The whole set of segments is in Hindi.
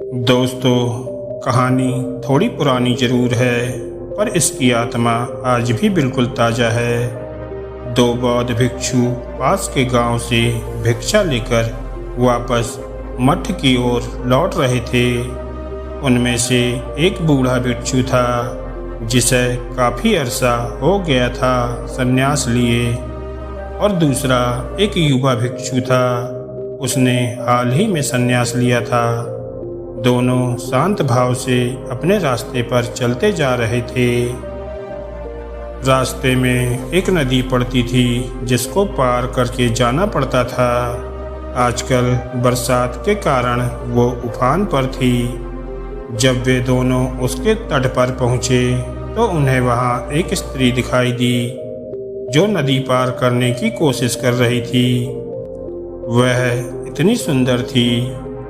दोस्तों, कहानी थोड़ी पुरानी जरूर है, पर इसकी आत्मा आज भी बिल्कुल ताज़ा है। दो बौद्ध भिक्षु पास के गांव से भिक्षा लेकर वापस मठ की ओर लौट रहे थे। उनमें से एक बूढ़ा भिक्षु था जिसे काफ़ी अरसा हो गया था संन्यास लिए, और दूसरा एक युवा भिक्षु था, उसने हाल ही में संन्यास लिया था। दोनों शांत भाव से अपने रास्ते पर चलते जा रहे थे। रास्ते में एक नदी पड़ती थी जिसको पार करके जाना पड़ता था। आजकल बरसात के कारण वो उफान पर थी। जब वे दोनों उसके तट पर पहुँचे तो उन्हें वहाँ एक स्त्री दिखाई दी जो नदी पार करने की कोशिश कर रही थी। वह इतनी सुंदर थी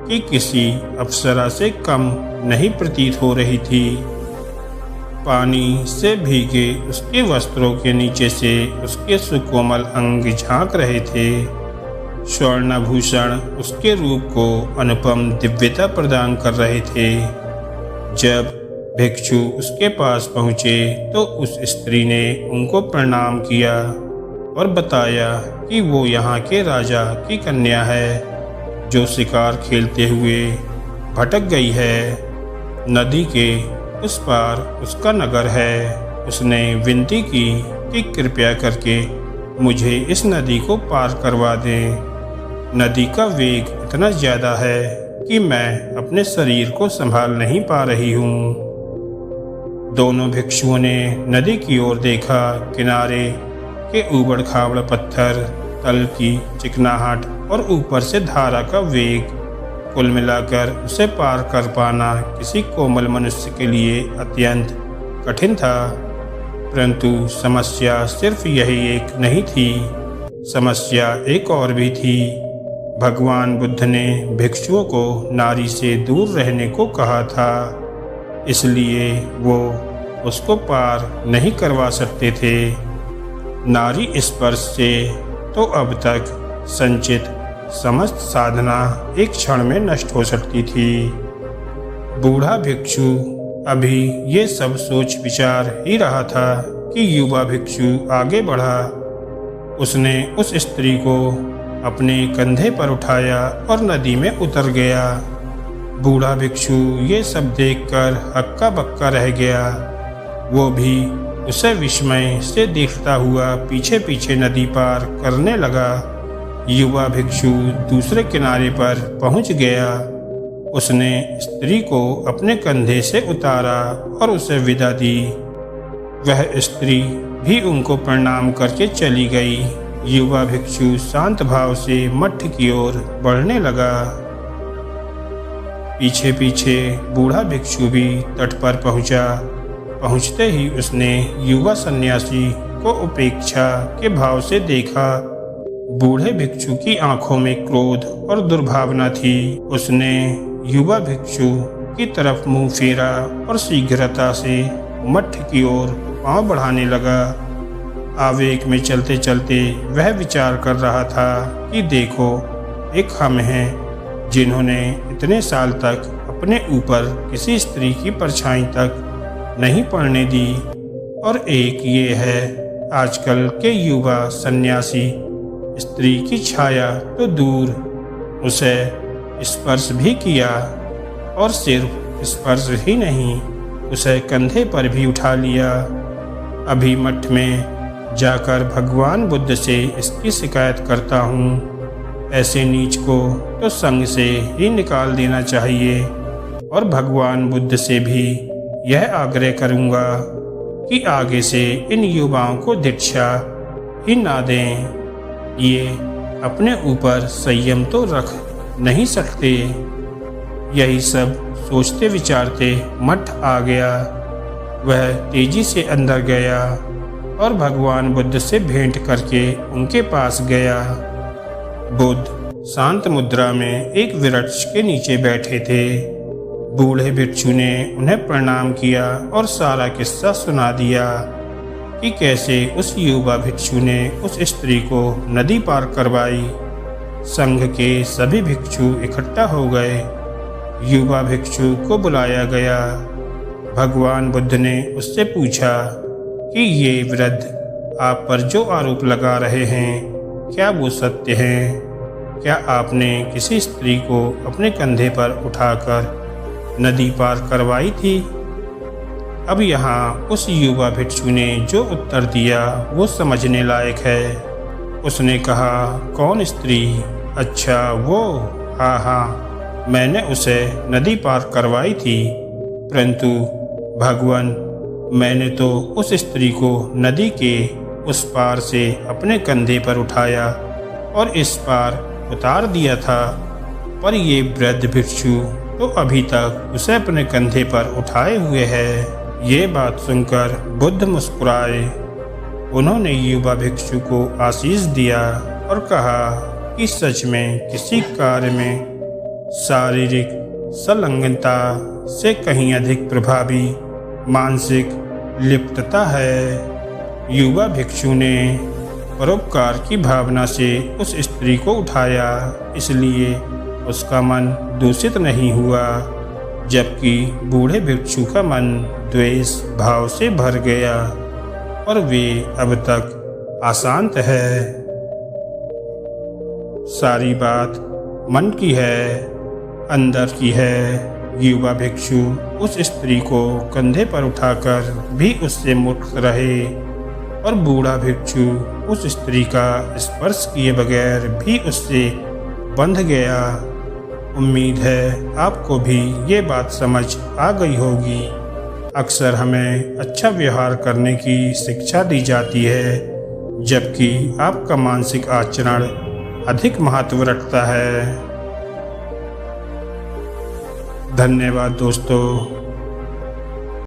कि किसी अप्सरा से कम नहीं प्रतीत हो रही थी। पानी से भीगे उसके वस्त्रों के नीचे से उसके सुकोमल अंग झांक रहे थे। स्वर्णभूषण उसके रूप को अनुपम दिव्यता प्रदान कर रहे थे। जब भिक्षु उसके पास पहुँचे तो उस स्त्री ने उनको प्रणाम किया और बताया कि वो यहाँ के राजा की कन्या है जो शिकार खेलते हुए भटक गई है। नदी के उस पार उसका नगर है। उसने विनती की कि कृपया करके मुझे इस नदी को पार करवा दें। नदी का वेग इतना ज़्यादा है कि मैं अपने शरीर को संभाल नहीं पा रही हूँ। दोनों भिक्षुओं ने नदी की ओर देखा। किनारे के ऊबड़ खाबड़ पत्थर, तल की चिकनाहट और ऊपर से धारा का वेग, कुल मिलाकर उसे पार कर पाना किसी कोमल मनुष्य के लिए अत्यंत कठिन था। परंतु समस्या सिर्फ यही एक नहीं थी, समस्या एक और भी थी। भगवान बुद्ध ने भिक्षुओं को नारी से दूर रहने को कहा था, इसलिए वो उसको पार नहीं करवा सकते थे। नारी स्पर्श से तो अब तक संचित समस्त साधना एक क्षण में नष्ट हो सकती थी। बूढ़ा भिक्षु अभी ये सब सोच विचार ही रहा था कि युवा भिक्षु आगे बढ़ा। उसने उस स्त्री को अपने कंधे पर उठाया और नदी में उतर गया। बूढ़ा भिक्षु ये सब देखकर हक्का बक्का रह गया। वो भी उसे विस्मय से देखता हुआ पीछे पीछे नदी पार करने लगा। युवा भिक्षु दूसरे किनारे पर पहुंच गया। उसने स्त्री को अपने कंधे से उतारा और उसे विदा दी। वह स्त्री भी उनको प्रणाम करके चली गई। युवा भिक्षु शांत भाव से मठ की ओर बढ़ने लगा। पीछे पीछे बूढ़ा भिक्षु भी तट पर पहुंचा। पहुंचते ही उसने युवा सन्यासी को उपेक्षा के भाव से देखा। बूढ़े भिक्षु की आंखों में क्रोध और दुर्भावना थी। उसने युवा भिक्षु की तरफ मुंह फेरा और शीघ्रता से मठ की ओर पांव बढ़ाने लगा। आवेग में चलते चलते वह विचार कर रहा था कि देखो, एक हम हैं जिन्होंने इतने साल तक अपने ऊपर किसी स्त्री की परछाई तक नहीं पड़ने दी, और एक ये है आजकल के युवा सन्यासी स्त्री की छाया तो दूर, उसे स्पर्श भी किया, और सिर्फ स्पर्श ही नहीं, उसे कंधे पर भी उठा लिया। अभी मठ में जाकर भगवान बुद्ध से इसकी शिकायत करता हूँ। ऐसे नीच को तो संग से ही निकाल देना चाहिए, और भगवान बुद्ध से भी यह आग्रह करूँगा कि आगे से इन युवाओं को दीक्षा ही ना दें। ये अपने ऊपर संयम तो रख नहीं सकते। यही सब सोचते विचारते मठ आ गया। वह तेजी से अंदर गया और भगवान बुद्ध से भेंट करके उनके पास गया। बुद्ध शांत मुद्रा में एक वृक्ष के नीचे बैठे थे। बूढ़े भिक्षु ने उन्हें प्रणाम किया और सारा किस्सा सुना दिया कि कैसे उस युवा भिक्षु ने उस स्त्री को नदी पार करवाई। संघ के सभी भिक्षु इकट्ठा हो गए। युवा भिक्षु को बुलाया गया। भगवान बुद्ध ने उससे पूछा कि ये वृद्ध आप पर जो आरोप लगा रहे हैं, क्या वो सत्य हैं? क्या आपने किसी स्त्री को अपने कंधे पर उठाकर नदी पार करवाई थी? अब यहाँ उस युवा भिक्षु ने जो उत्तर दिया वो समझने लायक है। उसने कहा, कौन स्त्री? अच्छा वो, हाँ, मैंने उसे नदी पार करवाई थी, परंतु भगवान, मैंने तो उस स्त्री को नदी के उस पार से अपने कंधे पर उठाया और इस पार उतार दिया था, पर ये वृद्ध भिक्षु तो अभी तक उसे अपने कंधे पर उठाए हुए है। ये बात सुनकर बुद्ध मुस्कुराए। उन्होंने युवा भिक्षु को आशीष दिया और कहा कि सच में किसी कार्य में शारीरिक संलग्नता से कहीं अधिक प्रभावी मानसिक लिप्तता है। युवा भिक्षु ने परोपकार की भावना से उस स्त्री को उठाया, इसलिए उसका मन दूषित नहीं हुआ, जबकि बूढ़े भिक्षु का मन द्वेष भाव से भर गया और वे अब तक अशांत है। सारी बात मन की है, अंदर की है। युवा भिक्षु उस स्त्री को कंधे पर उठाकर भी उससे मुक्त रहे और बूढ़ा भिक्षु उस स्त्री का स्पर्श किए बगैर भी उससे बंध गया। उम्मीद है आपको भी ये बात समझ आ गई होगी। अक्सर हमें अच्छा व्यवहार करने की शिक्षा दी जाती है, जबकि आपका मानसिक आचरण अधिक महत्व रखता है। धन्यवाद दोस्तों।